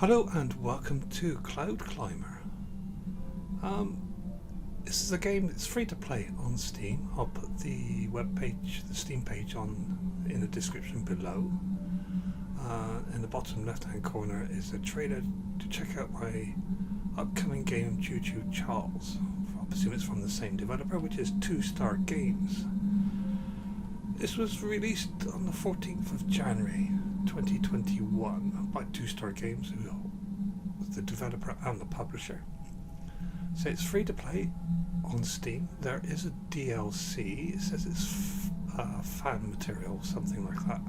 Hello and welcome to Cloud Climber. This is a game that's free to play on Steam. I'll put the web page, the Steam page, in the description below. In the bottom left hand corner is a trailer to check out my upcoming game Choo Choo Charles. I presume it's from the same developer, which is 2-Star Games. This was released on the 14th of January 2021 by 2-Star Games, who was the developer and the publisher. So it's free to play on Steam. There is a DLC. It says it's fan material, something like that.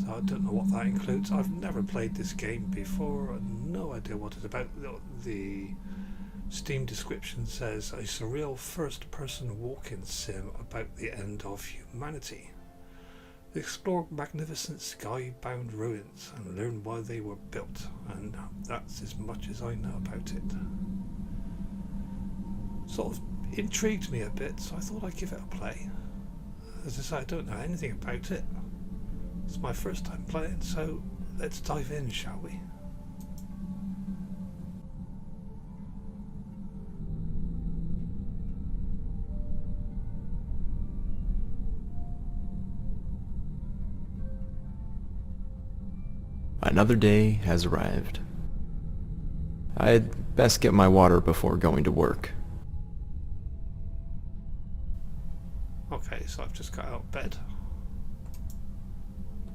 So I don't know what that includes. I've never played this game before. No idea what it's about. The Steam description says a surreal first-person walk-in sim about the end of humanity. Explore magnificent sky-bound ruins and learn why they were built, and that's as much as I know about it. Sort of intrigued me a bit, so I thought I'd give it a play. As I say, I don't know anything about it. It's my first time playing, so let's dive in, shall we? Another day has arrived. I'd best get my water before going to work. Okay, so I've just got out of bed.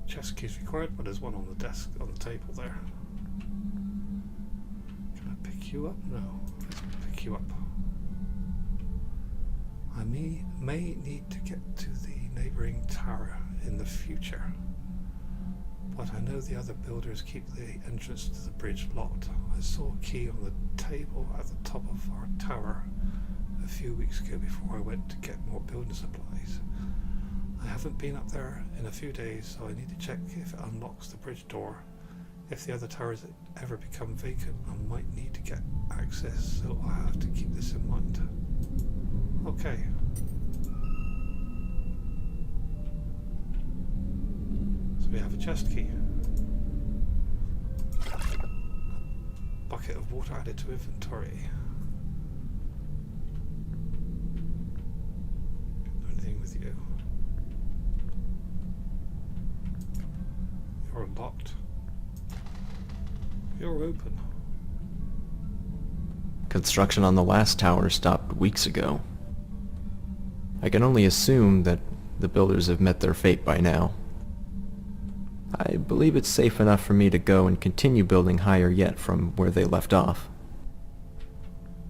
Chest keys required, but there's one on the desk, on the table there. Can I pick you up? No. Let's pick you up. I may need to get to the neighbouring tower in the future, but I know the other builders keep the entrance to the bridge locked. I saw a key on the table at the top of our tower a few weeks ago before I went to get more building supplies. I haven't been up there in a few days, so I need to check if it unlocks the bridge door. If the other towers ever become vacant, I might need to get access, so I have to keep this in mind. Okay. So we have a chest key. Bucket of water added to inventory. Anything with you? You're locked. You're open. Construction on the last tower stopped weeks ago. I can only assume that the builders have met their fate by now. I believe it's safe enough for me to go and continue building higher yet from where they left off.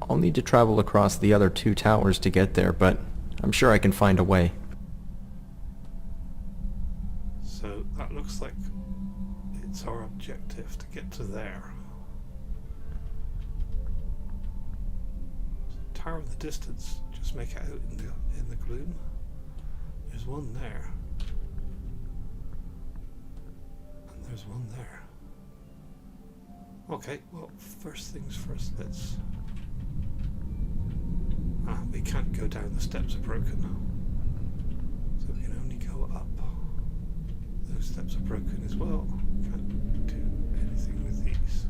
I'll need to travel across the other 2 towers to get there, but I'm sure I can find a way. So that looks like it's our objective to get to there. Tower in the distance, just make it out in the gloom. There's one there. And there's one there. Okay, well, first things first, let's... we can't go down, the steps are broken. So we can only go up. Those steps are broken as well. Can't do anything with these.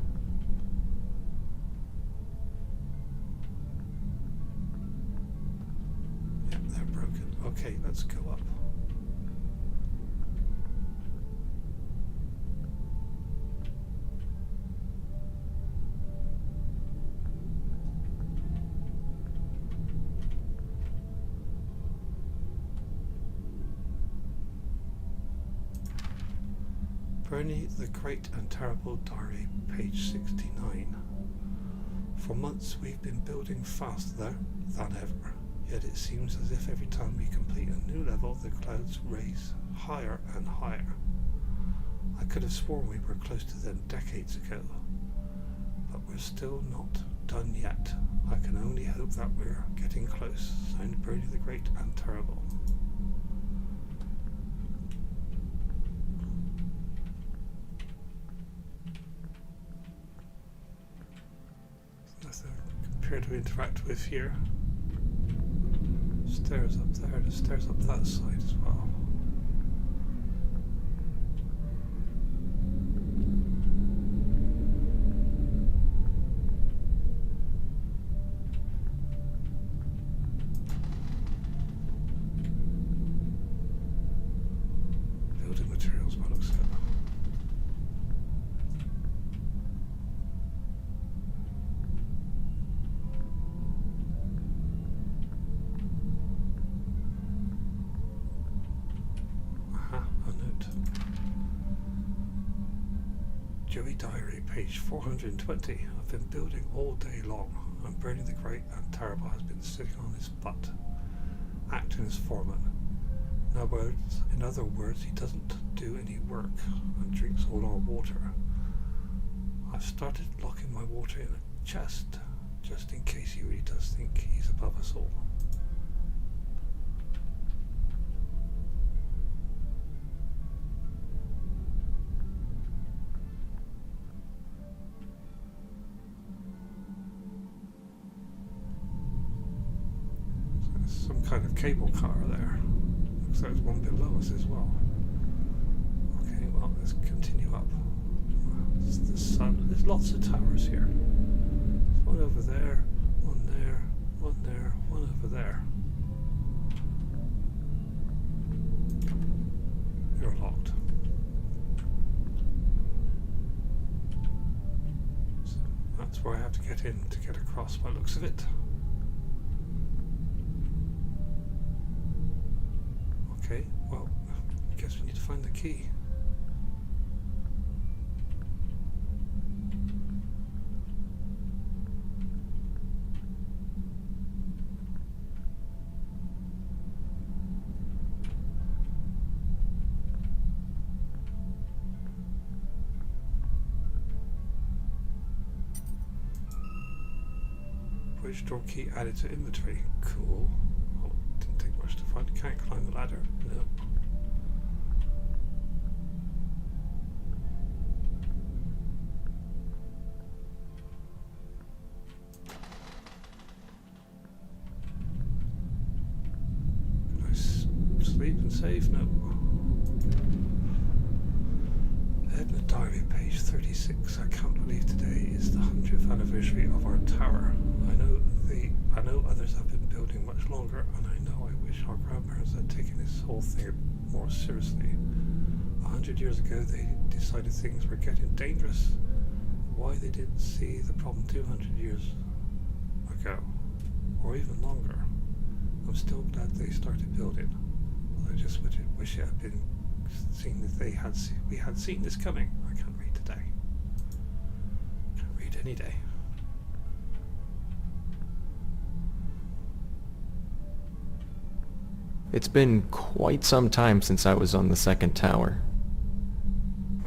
Yep, they're broken. Okay, let's go up. Bernie the Great and Terrible Diary, page 69. For months we've been building faster than ever, yet it seems as if every time we complete a new level the clouds raise higher and higher. I could have sworn we were close to them decades ago, but we're still not done yet. I can only hope that we're getting close. Signed, Bernie the Great and Terrible. To interact with here. Stairs up there, the stairs up that side as well. Joey Diary, page 420. I've been building all day long. I'm burning the grate and Terrible has been sitting on his butt, acting as foreman. In other words, he doesn't do any work and drinks all our water. I've started locking my water in a chest, just in case he really does think he's above us all. So there's some kind of cable car there. Looks like there's one below us as well. Okay, well, let's continue up. It's the sun. There's lots of towers here. There's one over there, one there, one there, one over there. You're locked. So that's where I have to get in to get across by the looks of it. Okay, well, I guess we need to find the key. Bridge door key added to inventory. Cool. Oh, didn't take much to find. Can't climb the ladder. No. Can I sleep and save? No. Edna Diary, page 36. I can't believe today is the 100th anniversary of our tower. I know others have been building much longer, and I know I wish our grandparents had taken this whole thing more seriously. 100 years ago, they decided things were getting dangerous. Why they didn't see the problem 200 years ago, or even longer. I'm still glad they started building. I just wish it had been seen that we had seen this coming. I can't read today. Can't read any day. It's been quite some time since I was on the second tower.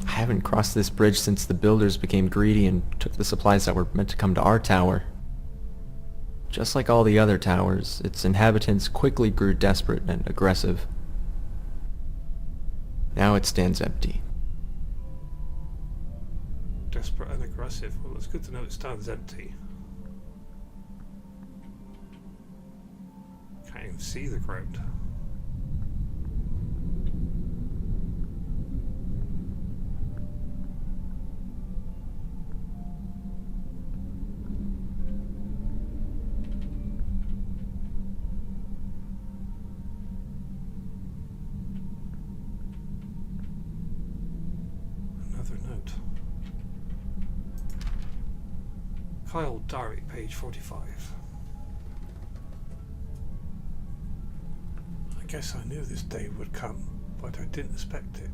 I haven't crossed this bridge since the builders became greedy and took the supplies that were meant to come to our tower. Just like all the other towers, its inhabitants quickly grew desperate and aggressive. Now it stands empty. Desperate and aggressive. Well, it's good to know it stands empty. Can't even see the ground. Note. Kyle Diary, page 45. I guess I knew this day would come, but I didn't expect it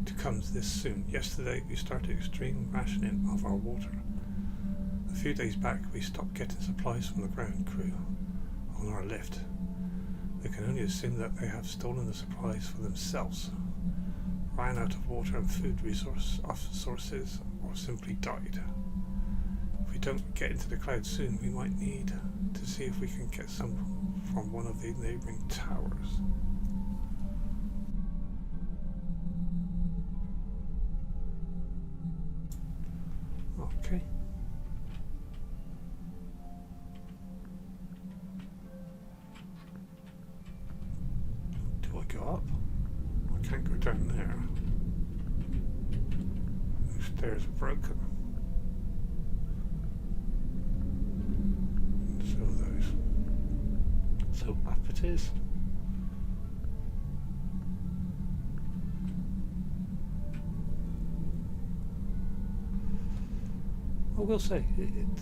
to come this soon. Yesterday we started extreme rationing of our water. A few days back we stopped getting supplies from the ground crew on our lift. We can only assume that they have stolen the supplies for themselves, ran out of water and food sources, or simply died. If we don't get into the clouds soon, we might need to see if we can get some from one of the neighbouring towers. Okay. Do I go up? I can't go down there. The stairs are broken. So up it is. I will say,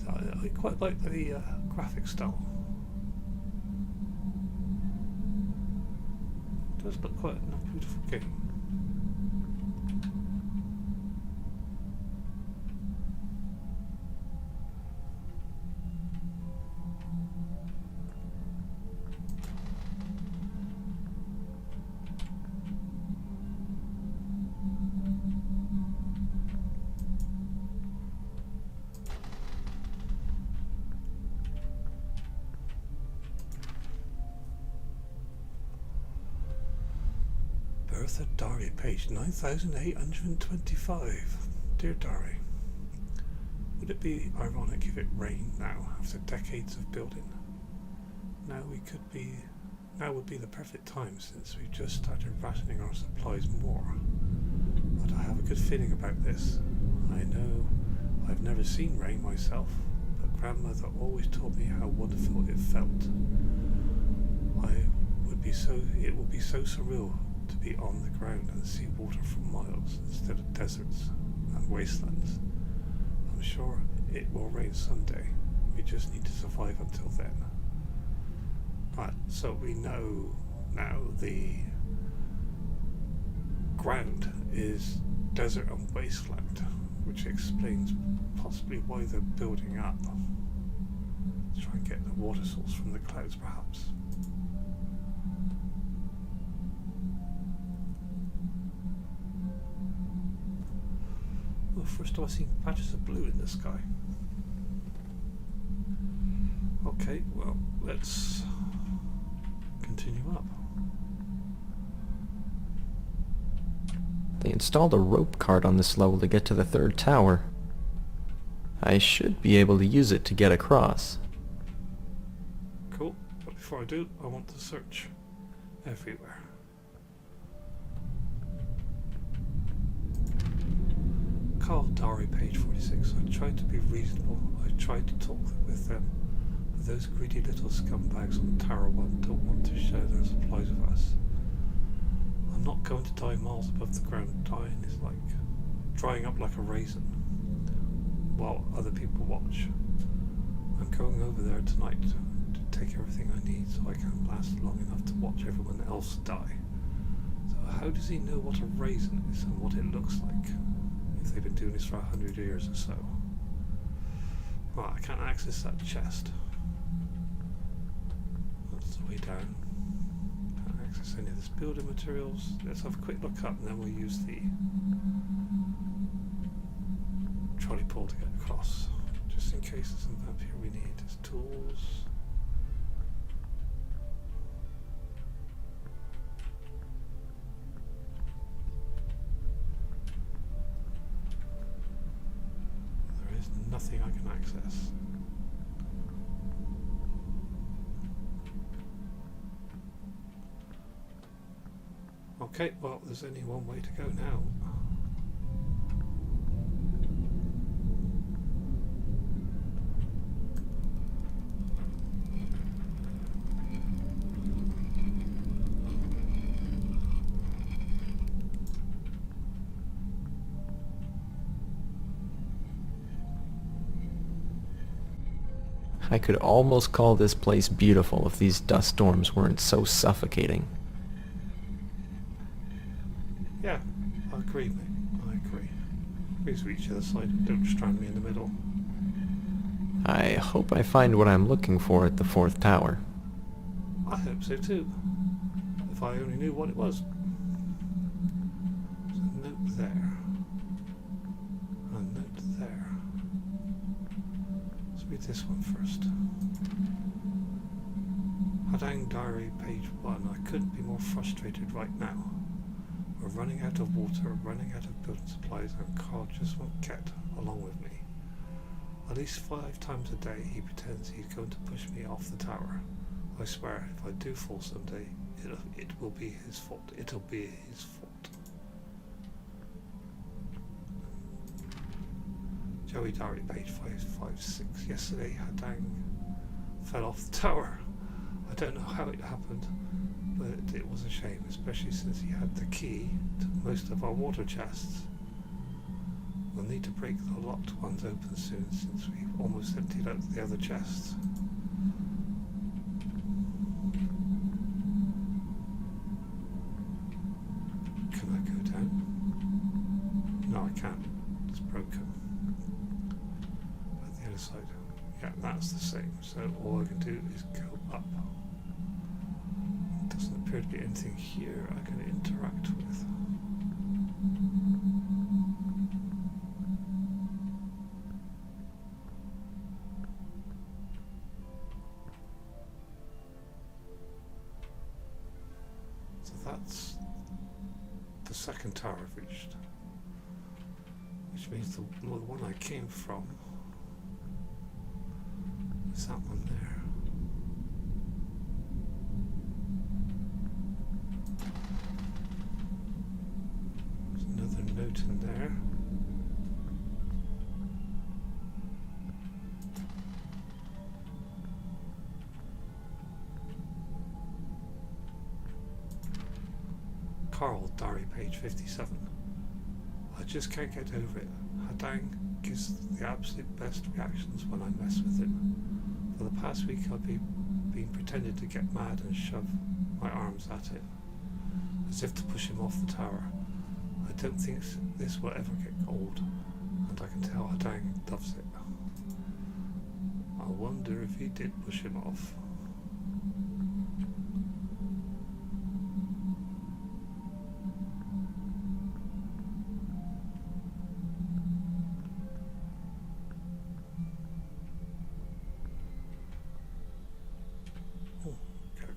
I quite like the graphic style. It does look quite a beautiful game. Earth of Dari, page 9825. Dear Dari, would it be ironic if it rained now after decades of building? Now would be the perfect time since we've just started rationing our supplies more. But I have a good feeling about this. I know I've never seen rain myself, but grandmother always told me how wonderful it felt. It would be so surreal to be on the ground and see water for miles instead of deserts and wastelands. I'm sure it will rain someday. We just need to survive until then. Right, so we know now the ground is desert and wasteland, which explains possibly why they're building up. Let's try and get the water source from the clouds, perhaps. Well, first of all, I see patches of blue in the sky. Okay, well, let's continue up. They installed a rope cart on this level to get to the third tower. I should be able to use it to get across. Cool, but before I do, I want to search everywhere. Carl Dari, page 46. I tried to be reasonable. I tried to talk with them. But those greedy little scumbags on Tower 1 don't want to share their supplies with us. I'm not going to die miles above the ground. Dying is like drying up like a raisin while other people watch. I'm going over there tonight to take everything I need so I can last long enough to watch everyone else die. So how does he know what a raisin is and what it looks like? If they've been doing this for 100 years or so. Right, I can't access that chest. That's the way down. Can't access any of this building materials. Let's have a quick look up and then we'll use the trolley pole to get across. Just in case there's something up here we need. There's tools. Nothing I can access. Okay, well, there's only one way to go now. I could almost call this place beautiful if these dust storms weren't so suffocating. Yeah, I agree, mate. I agree. Please reach the other side. Don't strand me in the middle. I hope I find what I'm looking for at the fourth tower. I hope so too. If I only knew what it was. There's a note there. A note there. Let's read this one first. Hadang Diary, page 1. I couldn't be more frustrated right now. We're running out of water, running out of building supplies, and Carl just won't get along with me. At least 5 times a day he pretends he's going to push me off the tower. I swear, if I do fall someday, it will be his fault. It'll be his fault. Joey Diary, page 556. Yesterday, Hadang fell off the tower. I don't know how it happened, but it was a shame, especially since he had the key to most of our water chests. We'll need to break the locked ones open soon, since we've almost emptied out the other chests. Can I go down? No, I can't. It's broken. At the other side. Yeah, that's the same. So all I can do is go up. Doesn't appear to be anything here I can interact with. So that's second tower I've reached. Which means the one I came from is that one there. There's another note in there. Carl, diary page 57. I just can't get over it. Hadang gives the absolute best reactions when I mess with him. For the past week I've been pretending to get mad and shove my arms at it, as if to push him off the tower. I don't think this will ever get old, and I can tell Hadang loves it. I wonder if he did push him off.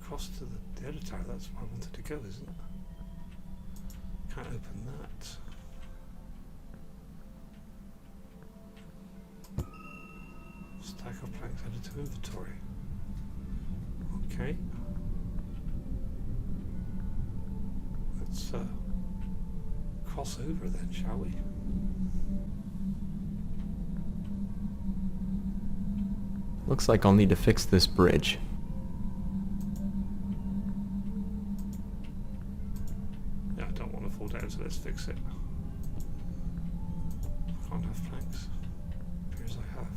Across to the other tower, that's where I wanted to go, isn't it? Can't open that. Stack of planks added to inventory. Okay. Let's cross over then, shall we? Looks like I'll need to fix this bridge. So let's fix it. Can't have planks. Appears I have.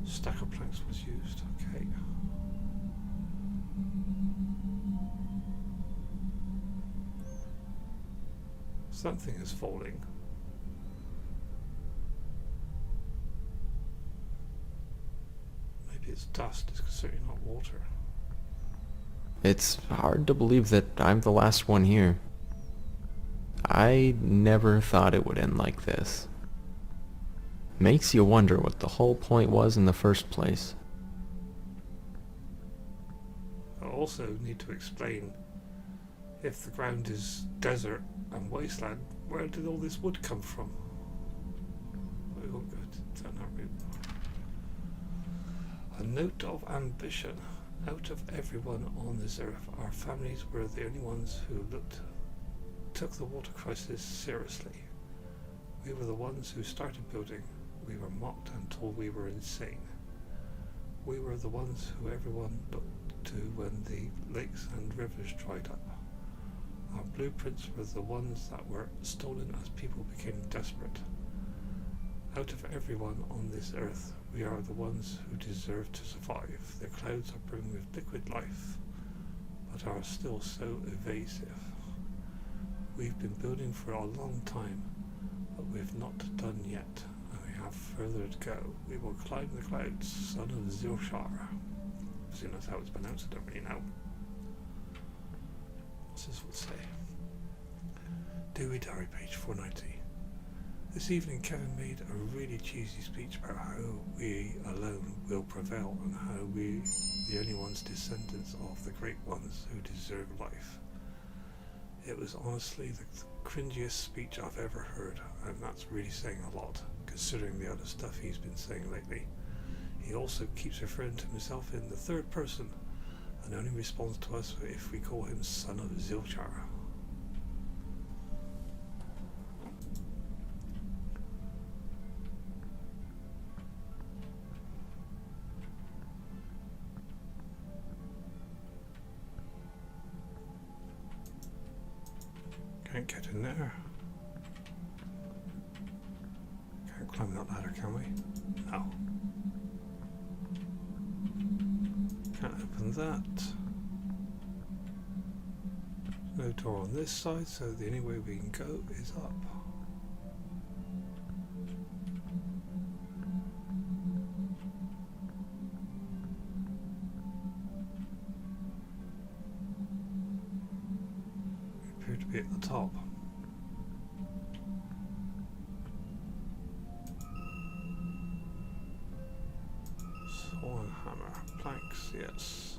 Stack of planks was used. Okay. Something is falling. Maybe it's dust. It's certainly not water. It's hard to believe that I'm the last one here. I never thought it would end like this. Makes you wonder what the whole point was in the first place. I also need to explain, if the ground is desert and wasteland, where did all this wood come from? We will go down that route. A note of ambition. Out of everyone on this earth, our families were the only ones who took the water crisis seriously. We were the ones who started building. We were mocked and told we were insane. We were the ones who everyone looked to when the lakes and rivers dried up. Our blueprints were the ones that were stolen as people became desperate. Out of everyone on this earth, we are the ones who deserve to survive. The clouds are brimming with liquid life, but are still so evasive. We've been building for a long time, but we've not done yet, and we have further to go. We will climb the clouds, son of Zilshar. I presume that's how it's pronounced, I don't really know. What's this one say? Dewey Diary, page 490. This evening Kevin made a really cheesy speech about how we alone will prevail and how we the only ones descendants of the great ones who deserve life. It was honestly the cringiest speech I've ever heard, and that's really saying a lot, considering the other stuff he's been saying lately. He also keeps referring to himself in the third person, and only responds to us if we call him son of Zilchar. Can't get in there. Can't climb that ladder, can we? No. Can't open that. No door on this side, so the only way we can go is up. We appear to be at the top. Saw and hammer. Planks, yes.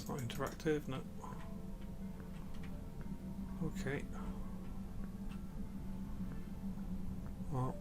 It's not interactive, no. Okay. Well.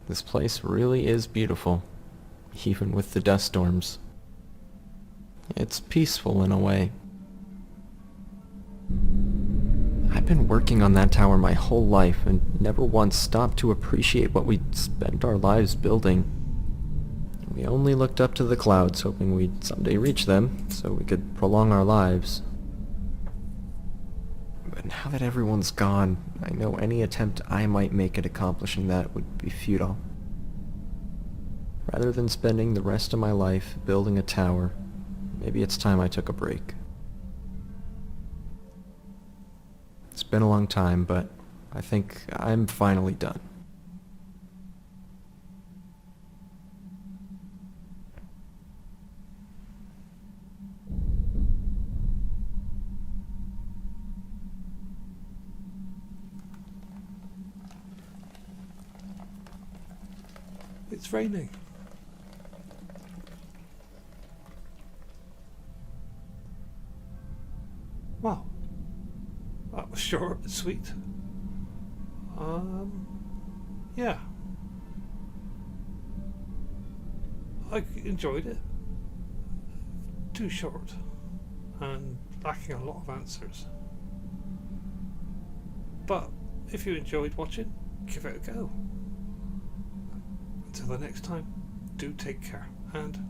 This place really is beautiful, even with the dust storms. It's peaceful in a way. I've been working on that tower my whole life and never once stopped to appreciate what we'd spent our lives building. We only looked up to the clouds, hoping we'd someday reach them, so we could prolong our lives. But now that everyone's gone, I know any attempt I might make at accomplishing that would be futile. Rather than spending the rest of my life building a tower, maybe it's time I took a break. It's been a long time, but I think I'm finally done. It's raining. Wow. That was short and sweet. Yeah. I enjoyed it. Too short and lacking a lot of answers. But if you enjoyed watching, give it a go. Until the next time, do take care and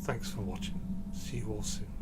thanks for watching. See you all soon.